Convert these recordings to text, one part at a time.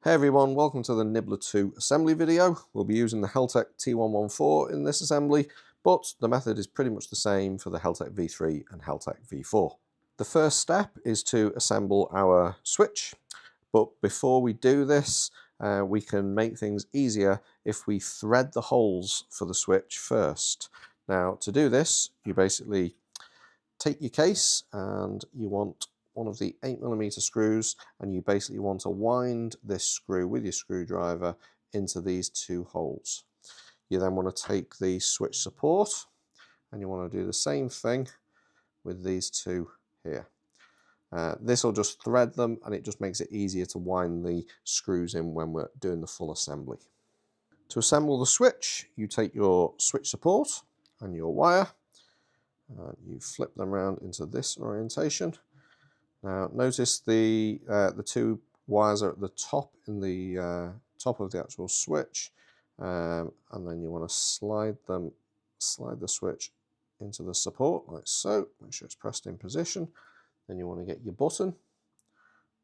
Hey everyone, welcome to the Nibbler2 assembly video. We'll be using the Heltec T114 in this assembly, but the method is pretty much the same for the Heltec V3 and Heltec V4. The first step is to assemble our switch, but before we do this, we can make things easier if we thread the holes for the switch first. Now, to do this, you basically take your case and you want one of the 8mm screws, and you basically want to wind this screw with your screwdriver into these two holes. You then want to take the switch support and you want to do the same thing with these two here. This will just thread them, and it just makes it easier to wind the screws in when we're doing the full assembly. To assemble the switch, you take your switch support and your wire, and you flip them around into this orientation. Now notice the two wires are at the top in the top of the actual switch, and then you want to slide the switch into the support like so. Make sure it's pressed in position. Then you want to get your button.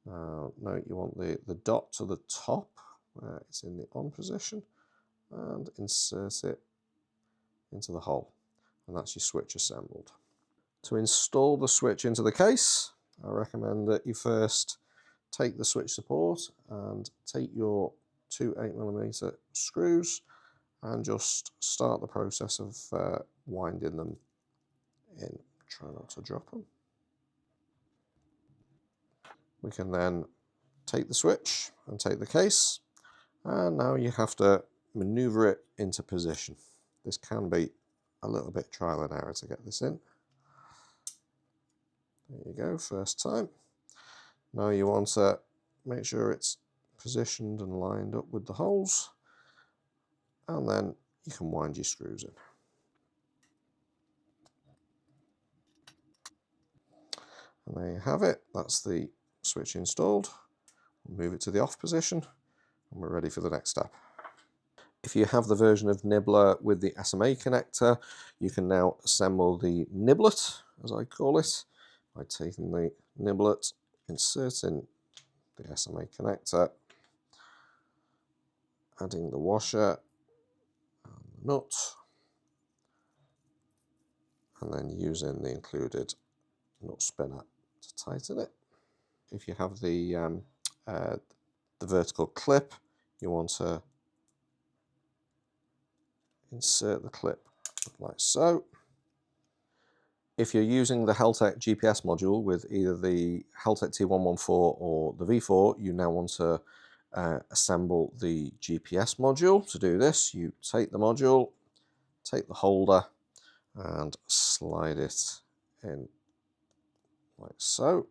Note you want the dot to the top where it's in the on position, and insert it into the hole, and that's your switch assembled. To install the switch into the case, I recommend that you first take the switch support and take your two 8mm screws and just start the process of winding them in. Try not to drop them. We can then take the switch and take the case, and now you have to maneuver it into position. This can be a little bit trial and error to get this in. There you go, first time. Now you want to make sure it's positioned and lined up with the holes, and then you can wind your screws in. And there you have it, that's the switch installed. We'll move it to the off position, and we're ready for the next step. If you have the version of Nibbler with the SMA connector, you can now assemble the Nibblet, as I call it, by taking the Nibblet, inserting the SMA connector, adding the washer and the nut, and then using the included nut spinner to tighten it. If you have the vertical clip, you want to insert the clip like so. If you're using the Heltec GPS module with either the Heltec T114 or the V4, you now want to assemble the GPS module. To do this, you take the module, take the holder, and slide it in like so.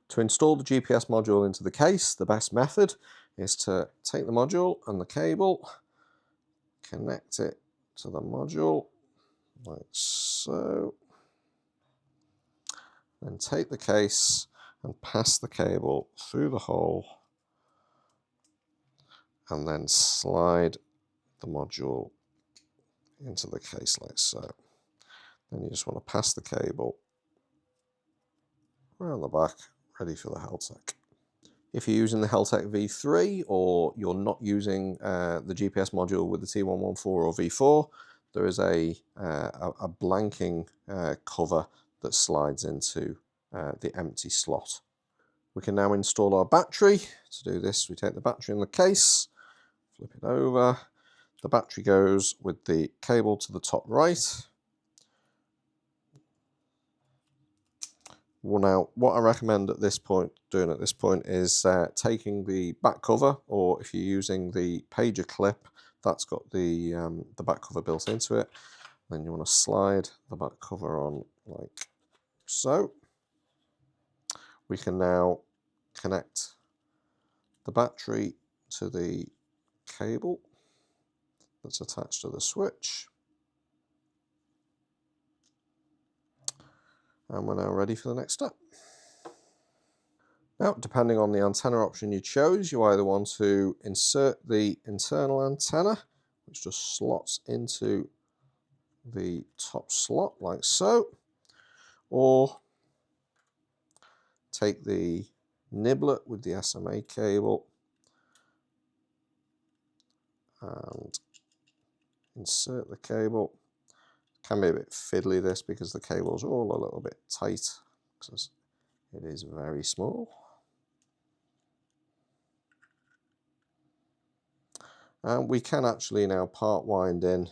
To install the GPS module into the case, the best method is to take the module and the cable, connect it to the module like so, then take the case and pass the cable through the hole, and then slide the module into the case like so. Then you just want to pass the cable around the back, ready for the Heltec. If you're using the Heltec V3 or you're not using the GPS module with the T114 or V4, there is a blanking cover that slides into the empty slot. We can now install our battery. To do this, we take the battery in the case, flip it over. The battery goes with the cable to the top right. Well, now, what I recommend at this point, is taking the back cover, or if you're using the pager clip, that's got the back cover built into it. Then you want to slide the back cover on like so. We can now connect the battery to the cable that's attached to the switch. And we're now ready for the next step. Now, depending on the antenna option you chose, you either want to insert the internal antenna, which just slots into the top slot like so, or take the Nibbler with the SMA cable and insert the cable. Can be a bit fiddly this because the cables are all a little bit tight because it is very small. And we can actually now part wind in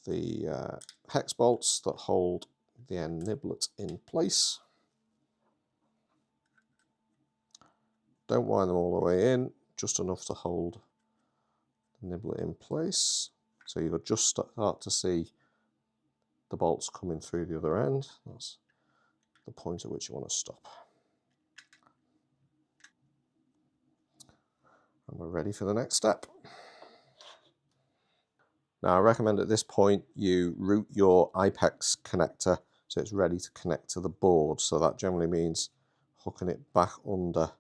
the hex bolts that hold the end niblet in place. Don't wind them all the way in, just enough to hold the niblet in place. So you'll just start to see the bolts coming through the other end. That's the point at which you want to stop. And we're ready for the next step. Now I recommend at this point you route your IPEX connector so it's ready to connect to the board. So that generally means hooking it back under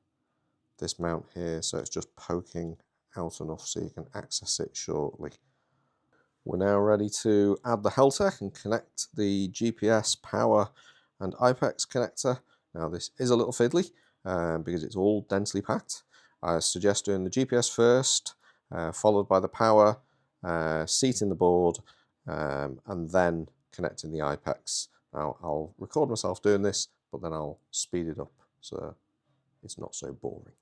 this mount here so it's just poking out enough so you can access it shortly. We're now ready to add the Heltec and connect the GPS, power and IPEX connector. Now this is a little fiddly because it's all densely packed. I suggest doing the GPS first, followed by the power, seating the board, and then connecting the IPEX. Now I'll record myself doing this, but then I'll speed it up so it's not so boring.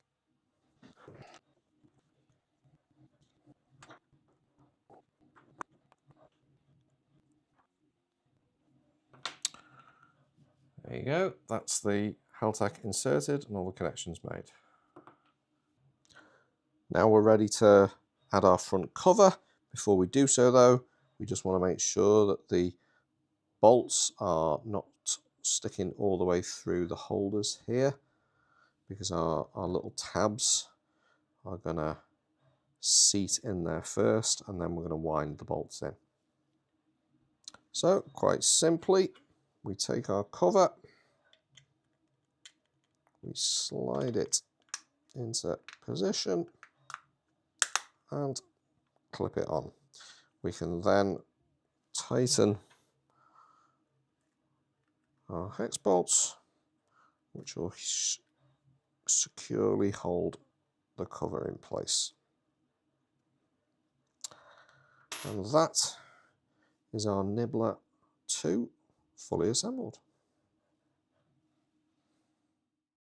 There you go, that's the Heltec inserted and all the connections made. Now we're ready to add our front cover. Before we do so though, we just want to make sure that the bolts are not sticking all the way through the holders here because our little tabs are going to seat in there first and then we're going to wind the bolts in. So quite simply, we take our cover, we slide it into position and clip it on. We can then tighten our hex bolts, which will securely hold the cover in place. And that is our Nibbler 2 fully assembled.